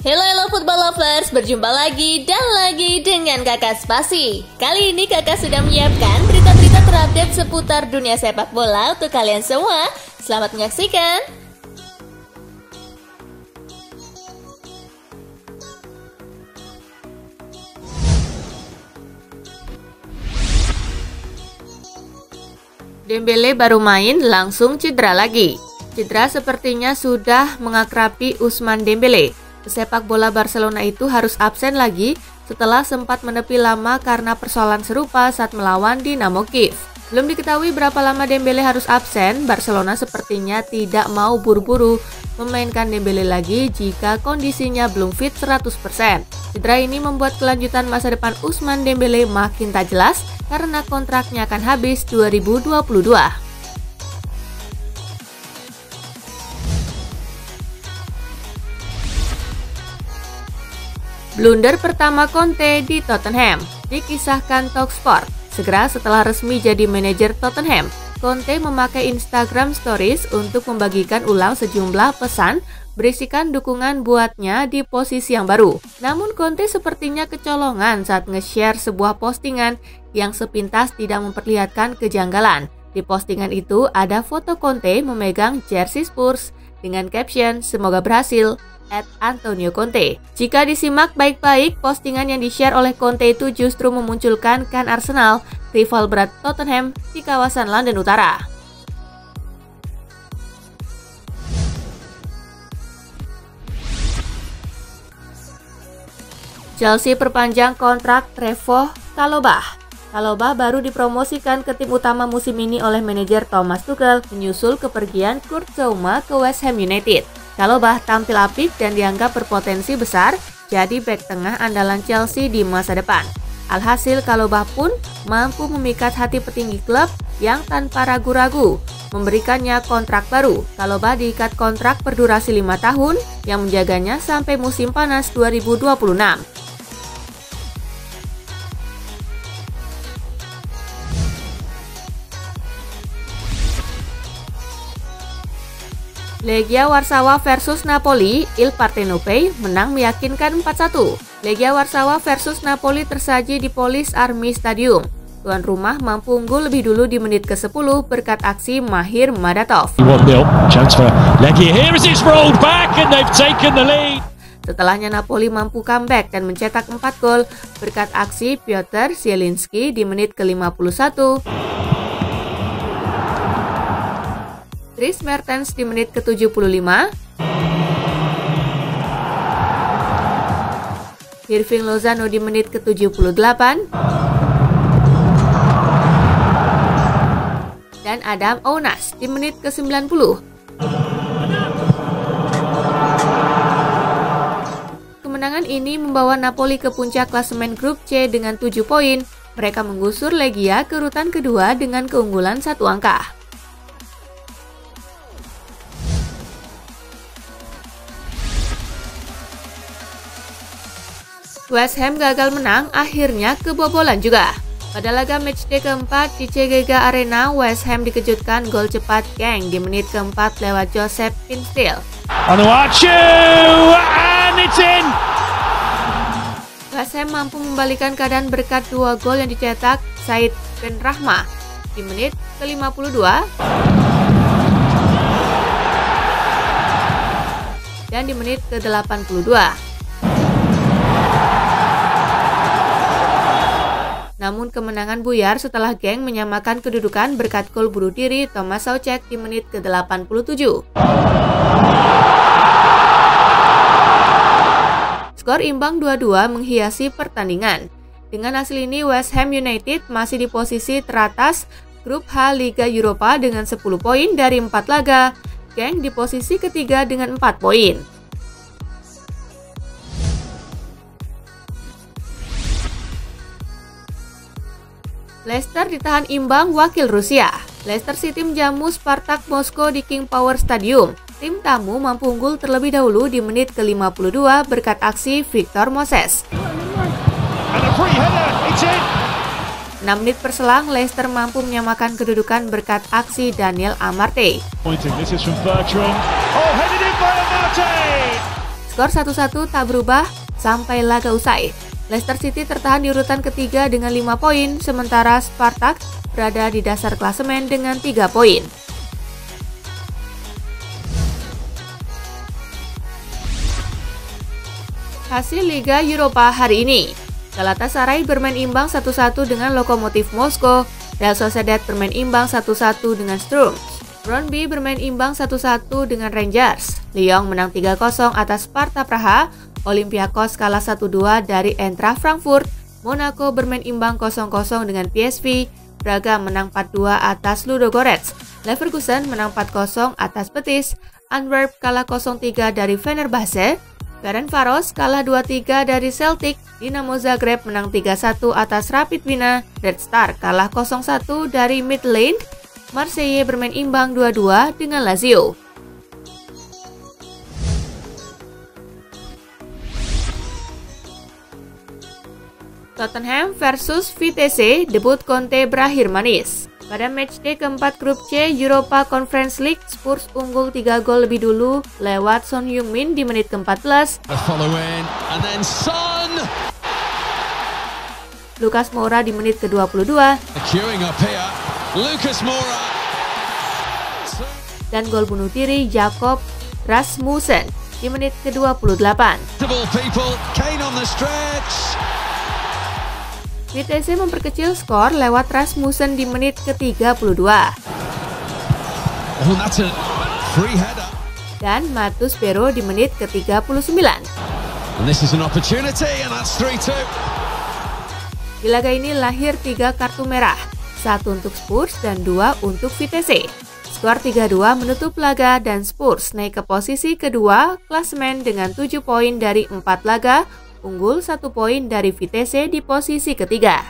Hello football lovers, berjumpa lagi dan lagi dengan Kakak Spasi. Kali ini Kakak sudah menyiapkan berita-berita terupdate seputar dunia sepak bola untuk kalian semua. Selamat menyaksikan. Dembele baru main langsung cedera lagi. Cedera sepertinya sudah mengakrabi Ousmane Dembele. Pesepak bola Barcelona itu harus absen lagi setelah sempat menepi lama karena persoalan serupa saat melawan Dinamo Kiev. Belum diketahui berapa lama Dembele harus absen. Barcelona sepertinya tidak mau buru-buru memainkan Dembele lagi jika kondisinya belum fit 100%. Cedera ini membuat kelanjutan masa depan Ousmane Dembele makin tak jelas karena kontraknya akan habis 2022. Blunder pertama Conte di Tottenham, dikisahkan Talksport. Segera setelah resmi jadi manajer Tottenham, Conte memakai Instagram Stories untuk membagikan ulang sejumlah pesan berisikan dukungan buatnya di posisi yang baru. Namun Conte sepertinya kecolongan saat nge-share sebuah postingan yang sepintas tidak memperlihatkan kejanggalan. Di postingan itu ada foto Conte memegang jersey Spurs dengan caption "Semoga berhasil" @Antonio Conte. Jika disimak baik-baik, postingan yang di-share oleh Conte itu justru memunculkan kan Arsenal, rival berat Tottenham di kawasan London Utara. Chelsea perpanjang kontrak Trevoh Chalobah. Chalobah baru dipromosikan ke tim utama musim ini oleh manajer Thomas Tuchel menyusul kepergian Kurt Zouma ke West Ham United. Chalobah tampil apik dan dianggap berpotensi besar jadi bek tengah andalan Chelsea di masa depan. Alhasil Chalobah pun mampu memikat hati petinggi klub yang tanpa ragu-ragu memberikannya kontrak baru. Chalobah diikat kontrak berdurasi 5 tahun yang menjaganya sampai musim panas 2026. Legia Warsawa versus Napoli, Il Partenopei menang meyakinkan 4-1. Legia Warsawa versus Napoli tersaji di Polish Army Stadium. Tuan rumah mampu unggul lebih dulu di menit ke-10 berkat aksi Mahir Madatov. Setelahnya Napoli mampu comeback dan mencetak 4 gol berkat aksi Piotr Zielinski di menit ke-51. Dries Mertens di menit ke-75, Hirving Lozano di menit ke-78, dan Adam Ounas di menit ke-90. Kemenangan ini membawa Napoli ke puncak klasemen grup C dengan 7 poin. Mereka menggusur Legia ke urutan kedua dengan keunggulan 1 angka. West Ham gagal menang, akhirnya kebobolan juga. Pada laga matchday keempat di CGG Arena, West Ham dikejutkan gol cepat Genk di menit keempat lewat Joseph Pinsteel. West Ham mampu membalikan keadaan berkat 2 gol yang dicetak Said Benrahma di menit ke-52 dan di menit ke-82. Namun kemenangan buyar setelah Genk menyamakan kedudukan berkat gol bunuh diri Thomas Soucek di menit ke-87. Skor imbang 2-2 menghiasi pertandingan. Dengan hasil ini West Ham United masih di posisi teratas grup H Liga Eropa dengan 10 poin dari 4 laga. Genk di posisi ketiga dengan 4 poin. Leicester ditahan imbang wakil Rusia. Leicester City menjamu Spartak Moskow di King Power Stadium. Tim tamu mampu unggul terlebih dahulu di menit ke-52 berkat aksi Victor Moses. 6 menit berselang, Leicester mampu menyamakan kedudukan berkat aksi Daniel Amartey. Skor 1-1 tak berubah sampai laga usai. Leicester City tertahan di urutan ketiga dengan 5 poin, sementara Spartak berada di dasar klasemen dengan 3 poin. Hasil Liga Eropa hari ini. Galatasaray bermain imbang 1-1 dengan Lokomotiv Moskow. Real Sociedad bermain imbang 1-1 dengan Sturm. Brøndby bermain imbang 1-1 dengan Rangers. Lyon menang 3-0 atas Sparta Praha. Olympiakos kalah 1-2 dari Eintracht Frankfurt. Monaco bermain imbang 0-0 dengan PSV. Braga menang 4-2 atas Ludogorets. Leverkusen menang 4-0 atas Betis. Antwerp kalah 0-3 dari Fenerbahce. Ferencváros kalah 2-3 dari Celtic. Dinamo Zagreb menang 3-1 atas Rapid Wien. Red Star kalah 0-1 dari Midtjylland. Marseille bermain imbang 2-2 dengan Lazio. Tottenham versus Vitesse, debut Conte berakhir manis. Pada matchday keempat grup C Europa Conference League, Spurs unggul 3 gol lebih dulu lewat Son Heung-min di menit ke-14. Lucas Moura di menit ke-22. Dan gol bunuh diri Jakob Rasmussen di menit ke-28. Vitesse memperkecil skor lewat Rasmussen di menit ke-32. Dan Matus Bero di menit ke-39. Di laga ini lahir 3 kartu merah, 1 untuk Spurs dan 2 untuk Vitesse. Skor 3-2 menutup laga dan Spurs naik ke posisi kedua klasemen dengan 7 poin dari 4 laga, unggul 1 poin dari Vitesse di posisi ketiga.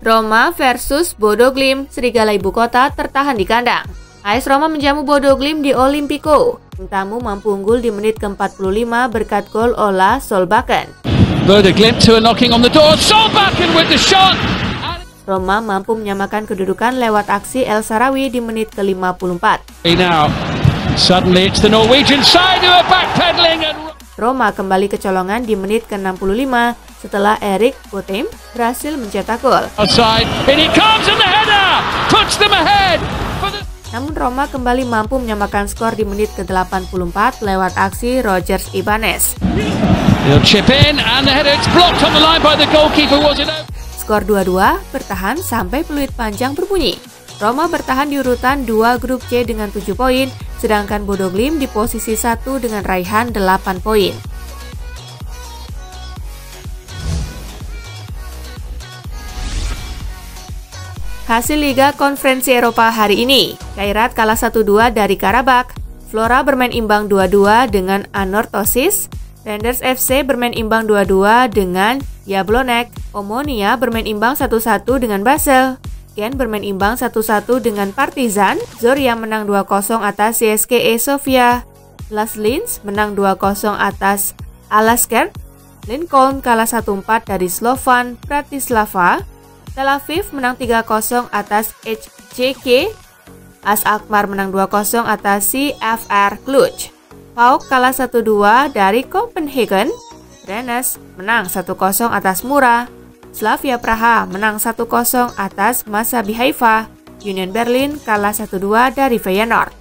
Roma versus Bodo Glimt, Serigala Ibu Kota tertahan di kandang. AS Roma menjamu Bodo Glimt di Olimpico. Tim tamu mampu unggul di menit ke-45 berkat gol Ola Solbakken. Bodo Glimt who are knocking on the door. Solbakken with the shot. Roma mampu menyamakan kedudukan lewat aksi El Sarawi di menit ke-54. Now, suddenly it's the Norwegian side who are backpedaling and Roma kembali kecolongan di menit ke-65 setelah Erik Botheim berhasil mencetak gol. outside. In it comes and the header puts them ahead. Namun Roma kembali mampu menyamakan skor di menit ke-84 lewat aksi Rogers Ibanez. He'll chip in and the header it's blocked on the line by the goalkeeper. Was it over? Skor 2-2 bertahan sampai peluit panjang berbunyi. Roma bertahan di urutan 2 grup C dengan 7 poin, sedangkan Bodo Glimt di posisi 1 dengan raihan 8 poin. Hasil Liga Konferensi Eropa hari ini. Kairat kalah 1-2 dari Karabakh. Flora bermain imbang 2-2 dengan Anorthosis. Randers FC bermain imbang 2-2 dengan Jablonec. Omonia bermain imbang 1-1 dengan Basel. Gen bermain imbang 1-1 dengan Partizan. Zorya menang 2-0 atas CSKA Sofia. Las Linz menang 2-0 atas Alasker. Lincoln kalah 1-4 dari Slovan Bratislava. Tel Aviv menang 3-0 atas HJK. AS Alkmaar menang 2-0 atas CFR Cluj. PAOK kalah 1-2 dari Copenhagen. Rennes menang 1-0 atas Mura. Slavia Praha menang 1-0 atas Maccabi Haifa. Union Berlin kalah 1-2 dari Feyenoord.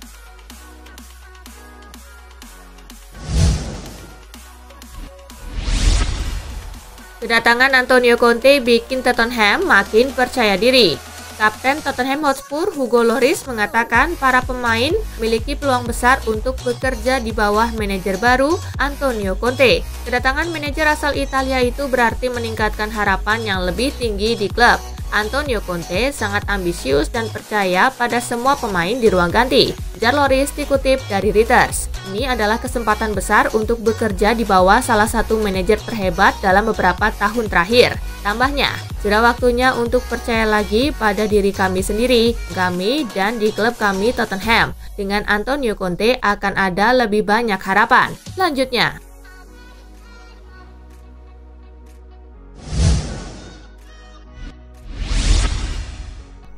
Kedatangan Antonio Conte bikin Tottenham makin percaya diri. Kapten Tottenham Hotspur Hugo Lloris mengatakan para pemain memiliki peluang besar untuk bekerja di bawah manajer baru Antonio Conte. Kedatangan manajer asal Italia itu berarti meningkatkan harapan yang lebih tinggi di klub. Antonio Conte sangat ambisius dan percaya pada semua pemain di ruang ganti. Ujar Lloris dikutip dari Reuters. Ini adalah kesempatan besar untuk bekerja di bawah salah satu manajer terhebat dalam beberapa tahun terakhir. Tambahnya, sudah waktunya untuk percaya lagi pada diri kami sendiri, kami dan di klub kami Tottenham. Dengan Antonio Conte akan ada lebih banyak harapan. Lanjutnya,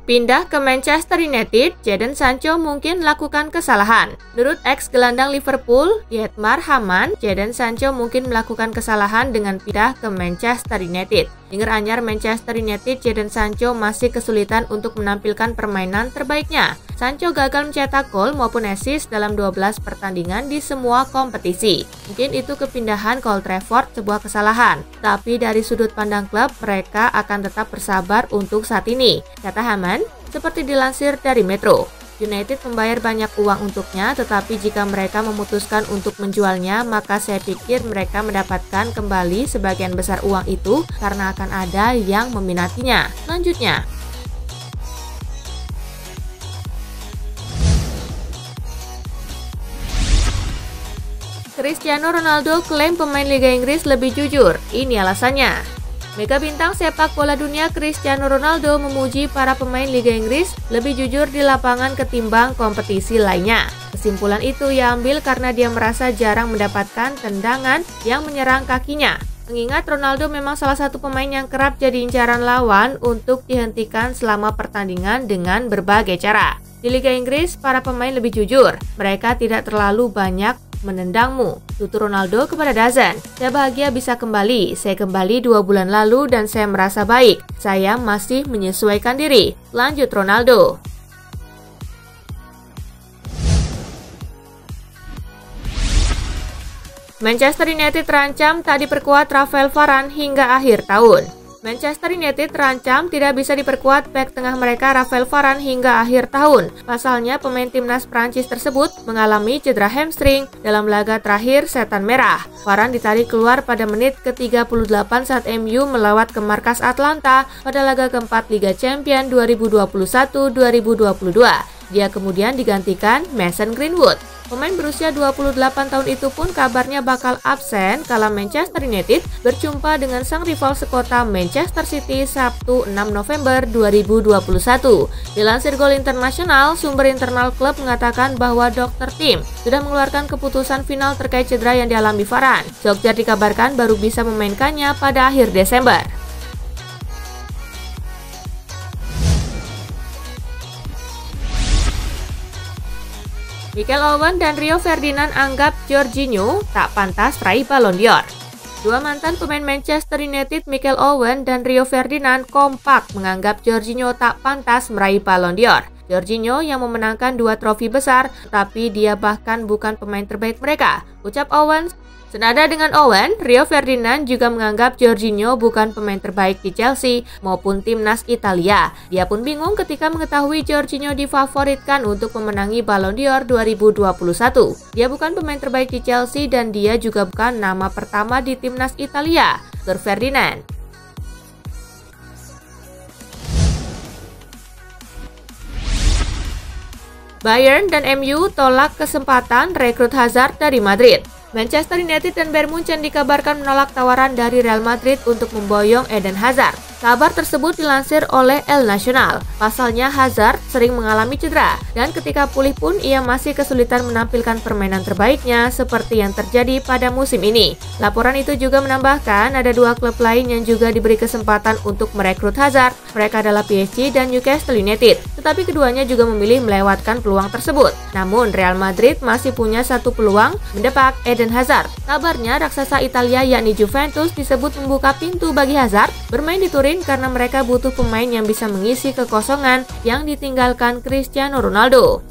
Pindah ke Manchester United, Jadon Sancho mungkin melakukan kesalahan. Menurut ex-gelandang Liverpool, Dietmar Hamann, Jadon Sancho mungkin melakukan kesalahan dengan pindah ke Manchester United. Dengar anyar Manchester United, Jadon Sancho masih kesulitan untuk menampilkan permainan terbaiknya. Sancho gagal mencetak gol maupun assist dalam 12 pertandingan di semua kompetisi. Mungkin itu kepindahan ke Old Trafford sebuah kesalahan. Tapi dari sudut pandang klub, mereka akan tetap bersabar untuk saat ini, kata Hamann. Seperti dilansir dari Metro, United membayar banyak uang untuknya, tetapi jika mereka memutuskan untuk menjualnya, maka saya pikir mereka mendapatkan kembali sebagian besar uang itu karena akan ada yang meminatinya. Selanjutnya, Cristiano Ronaldo klaim pemain Liga Inggris lebih jujur. Ini alasannya. Mega bintang sepak bola dunia Cristiano Ronaldo memuji para pemain Liga Inggris lebih jujur di lapangan ketimbang kompetisi lainnya. Kesimpulan itu ia ambil karena dia merasa jarang mendapatkan tendangan yang menyerang kakinya. Mengingat Ronaldo memang salah satu pemain yang kerap jadi incaran lawan untuk dihentikan selama pertandingan dengan berbagai cara. Di Liga Inggris, para pemain lebih jujur. Mereka tidak terlalu banyak menendangmu, tutur Ronaldo kepada DAZN. Saya bahagia bisa kembali. Saya kembali 2 bulan lalu dan saya merasa baik. Saya masih menyesuaikan diri. Lanjut Ronaldo. Manchester United terancam tak diperkuat Rafael Varane hingga akhir tahun. Manchester United terancam tidak bisa diperkuat bek tengah mereka Rafael Varane hingga akhir tahun. Pasalnya, pemain timnas Prancis tersebut mengalami cedera hamstring dalam laga terakhir Setan Merah. Varane ditarik keluar pada menit ke-38 saat MU melawat ke markas Atlanta pada laga keempat Liga Champions 2021-2022. Dia kemudian digantikan Mason Greenwood. Pemain berusia 28 tahun itu pun kabarnya bakal absen kala Manchester United berjumpa dengan sang rival sekota Manchester City Sabtu 6 November 2021. Dilansir Gol Internasional, sumber internal klub mengatakan bahwa dokter tim sudah mengeluarkan keputusan final terkait cedera yang dialami Varane. Solskjaer dikabarkan baru bisa memainkannya pada akhir Desember. Michael Owen dan Rio Ferdinand anggap Jorginho tak pantas raih Ballon d'Or. Dua mantan pemain Manchester United, Michael Owen dan Rio Ferdinand, kompak menganggap Jorginho tak pantas meraih Ballon d'Or. Jorginho yang memenangkan 2 trofi besar, tapi dia bahkan bukan pemain terbaik mereka, ucap Owen. Senada dengan Owen, Rio Ferdinand juga menganggap Jorginho bukan pemain terbaik di Chelsea maupun timnas Italia. Dia pun bingung ketika mengetahui Jorginho difavoritkan untuk memenangi Ballon d'Or 2021. Dia bukan pemain terbaik di Chelsea dan dia juga bukan nama pertama di timnas Italia, ujar Ferdinand. Bayern dan MU tolak kesempatan rekrut Hazard dari Madrid. Manchester United dan Bayern Munchen dikabarkan menolak tawaran dari Real Madrid untuk memboyong Eden Hazard. Kabar tersebut dilansir oleh El Nacional. Pasalnya Hazard sering mengalami cedera dan ketika pulih pun ia masih kesulitan menampilkan permainan terbaiknya seperti yang terjadi pada musim ini. Laporan itu juga menambahkan ada 2 klub lain yang juga diberi kesempatan untuk merekrut Hazard. Mereka adalah PSG dan Newcastle United. Tetapi keduanya juga memilih melewatkan peluang tersebut. Namun Real Madrid masih punya 1 peluang mendepak Eden Hazard. Kabarnya raksasa Italia yakni Juventus disebut membuka pintu bagi Hazard bermain di Turin karena mereka butuh pemain yang bisa mengisi kekosongan yang ditinggalkan Cristiano Ronaldo.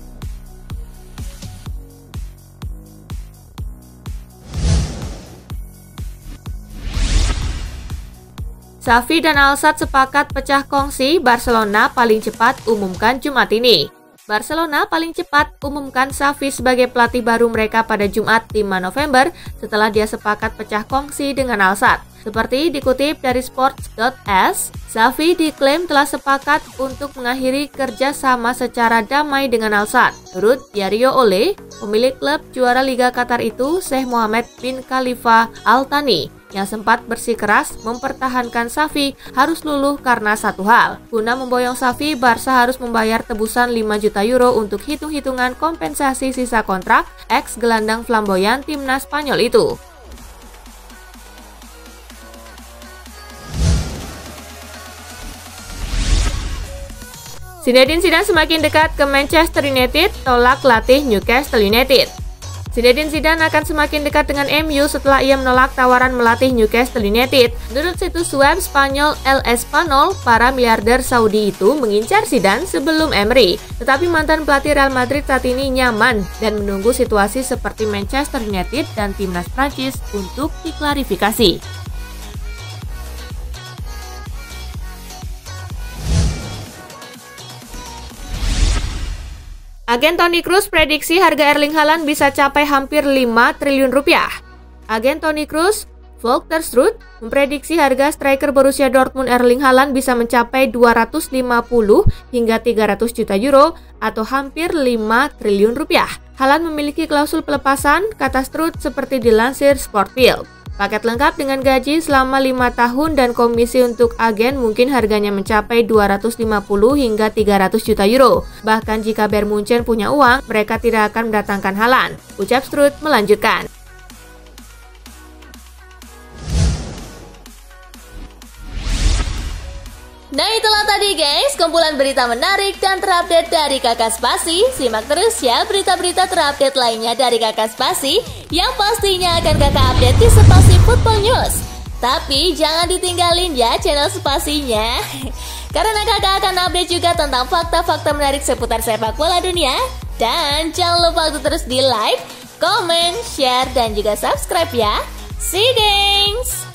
Xavi dan Al-Sadd sepakat pecah kongsi, Barcelona paling cepat umumkan Jumat ini. Barcelona paling cepat umumkan Xavi sebagai pelatih baru mereka pada Jumat 5 November setelah dia sepakat pecah kongsi dengan Al-Sadd. Seperti dikutip dari Sports.s, Xavi diklaim telah sepakat untuk mengakhiri kerjasama secara damai dengan Al-Sadd. Menurut Diario Ole, pemilik klub juara Liga Qatar itu, Sheikh Mohammed bin Khalifa Al Thani, yang sempat bersikeras mempertahankan Xavi harus luluh karena satu hal. Guna memboyong Xavi, Barca harus membayar tebusan 5 juta euro untuk hitung-hitungan kompensasi sisa kontrak ex-gelandang flamboyan timnas Spanyol itu. Zinedine Zidane semakin dekat ke Manchester United, tolak latih Newcastle United. Zinedine Zidane akan semakin dekat dengan MU setelah ia menolak tawaran melatih Newcastle United. Menurut situs web Spanyol El Español, para miliarder Saudi itu mengincar Zidane sebelum Emery. Tetapi mantan pelatih Real Madrid saat ini nyaman dan menunggu situasi seperti Manchester United dan timnas Prancis untuk diklarifikasi. Agen Toni Kroos prediksi harga Erling Haaland bisa capai hampir 5 triliun rupiah. Agen Toni Kroos, Volker Struth, memprediksi harga striker Borussia Dortmund Erling Haaland bisa mencapai 250 hingga 300 juta euro atau hampir 5 triliun rupiah. Haaland memiliki klausul pelepasan, kata Struth seperti dilansir Sportbild. Paket lengkap dengan gaji selama 5 tahun dan komisi untuk agen mungkin harganya mencapai 250 hingga 300 juta euro. Bahkan jika Bayern Munchen punya uang, mereka tidak akan mendatangkan Haaland, ucap Struth melanjutkan. Nah itulah tadi guys, kumpulan berita menarik dan terupdate dari Kakak Spasi. Simak terus ya berita-berita terupdate lainnya dari Kakak Spasi yang pastinya akan Kakak update di Spasi Football News. Tapi jangan ditinggalin ya channel Spasinya, karena Kakak akan update juga tentang fakta-fakta menarik seputar sepak bola dunia. Dan jangan lupa untuk terus di like, comment, share, dan juga subscribe ya. See you guys!